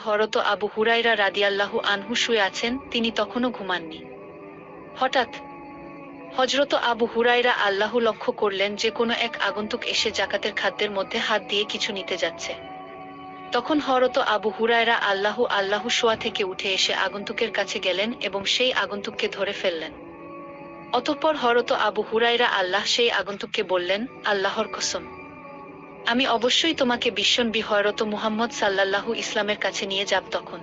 হযরত আবু হুরায়রা রাদিয়াল্লাহু আনহু শুয়ে আছেন, তিনি তখনও ঘুমাননি। হঠাৎ হযরত আবু হুরায়রা আল্লাহু লক্ষ্য করলেন যে কোনো এক আগন্তুক এসে জাকাতের খাদ্যের মধ্যে হাত দিয়ে কিছু নিতে যাচ্ছে। তখন হযরত আবু হুরায়রা আল্লাহু শোয়া থেকে উঠে এসে আগন্তুকের কাছে গেলেন এবং সেই আগন্তুককে ধরে ফেললেন। অতঃপর হযরত আবু হুরায়রা সেই আগন্তুককে বললেন, আল্লাহর কসম, আমি অবশ্যই তোমাকে বিশ্বনবী হযরত মুহাম্মদ সাল্লাল্লাহু ইসলামের কাছে নিয়ে যাব। তখন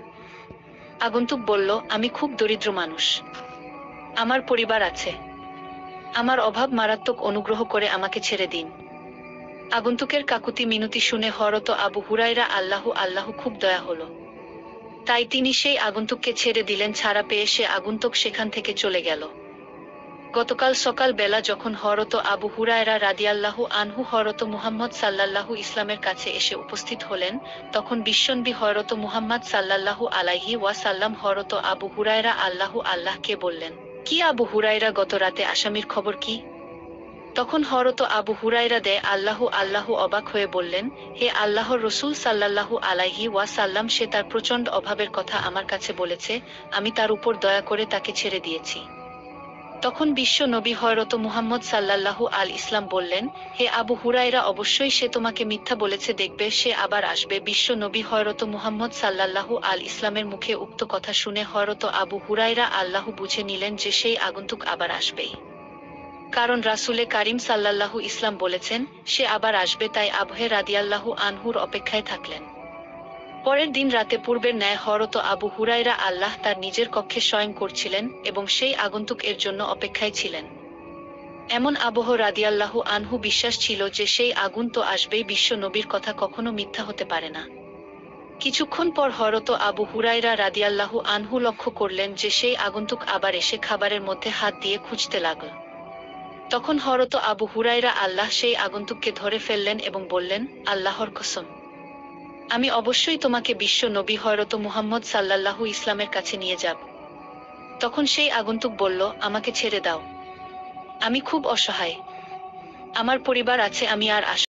আগন্তুক বলল, আমি খুব দরিদ্র মানুষ, আমার পরিবার আছে, আমার অভাব মারাত্মক, অনুগ্রহ করে আমাকে ছেড়ে দিন। আগন্তুকের কাকুতি মিনতি শুনে হযরত আবু হুরায়রা আল্লাহু খুব দয়া হলো, তাই তিনি সেই আগন্তুককে ছেড়ে দিলেন। ছাড়া পেয়ে সে আগন্তুক সেখান থেকে চলে গেল। গতকাল সকাল বেলা যখন হযরত আবু হুরায়রা রাদিয়াল্লাহু আনহু হযরত মুহাম্মদ সাল্লাল্লাহু ইসলামের কাছে এসে উপস্থিত হলেন, তখন বিশ্বনবী হযরত মুহাম্মদ সাল্লাল্লাহু আলাইহি ওয়াসাল্লাম হযরত আবু হুরায়রা আল্লাহকে বললেন, কি আবু হুরায়রা, গত রাতে আসামির খবর কি? তখন হযরত আবু হুরায়রা আল্লাহু অবাক হয়ে বললেন, হে আল্লাহর রসূল সাল্লাল্লাহু আলাইহি ওয়াসাল্লাম, সে তার প্রচণ্ড অভাবের কথা আমার কাছে বলেছে, আমি তার উপর দয়া করে তাকে ছেড়ে দিয়েছি। তখন বিশ্ব নবী হযরত মুহাম্মদ সাল্লাল্লাহু আল ইসলাম বললেন, হে আবু হুরায়রা, অবশ্যই সে তোমাকে মিথ্যা বলেছে, দেখবে সে আবার আসবে। বিশ্ব নবী হযরত মুহাম্মদ সাল্লাল্লাহু আল ইসলামের মুখে উক্ত কথা শুনে হযরত আবু হুরায়রা বুঝে নিলেন যে সেই আগন্তুক আবার আসবেই। কারণ রাসূলে কারীম সাল্লাল্লাহু ইসলাম বলেছেন সে আবার আসবে, তাই আবু রাদিয়াল্লাহু আনহুর অপেক্ষায় থাকলেন। পরের দিন রাতে পূর্বের ন্যায় হযরত আবু হুরায়রা তার নিজের কক্ষে শয়ন করছিলেন এবং সেই আগন্তুক এর জন্য অপেক্ষায় ছিলেন। এমন আবু রাদিয়াল্লাহু আনহু বিশ্বাস ছিল যে সেই আগুন তো আসবেই, বিশ্ব নবীর কথা কখনো মিথ্যা হতে পারে না। কিছুক্ষণ পর হযরত আবু হুরায়রা রাদিয়াল্লাহু আনহু লক্ষ্য করলেন যে সেই আগন্তুক আবার এসে খাবারের মধ্যে হাত দিয়ে খুঁজতে লাগল। তখন হযরত আবু হুরায়রা সেই আগন্তুককে ধরে ফেললেন এবং বললেন, আল্লাহর কসম, আমি অবশ্যই তোমাকে বিশ্ব নবী হযরত মুহাম্মদ সাল্লাল্লাহু ইসলামের কাছে নিয়ে যাব। তখন সেই আগন্তুক বলল, আমাকে ছেড়ে দাও, আমি খুব অসহায়, আমার পরিবার আছে, আমি আর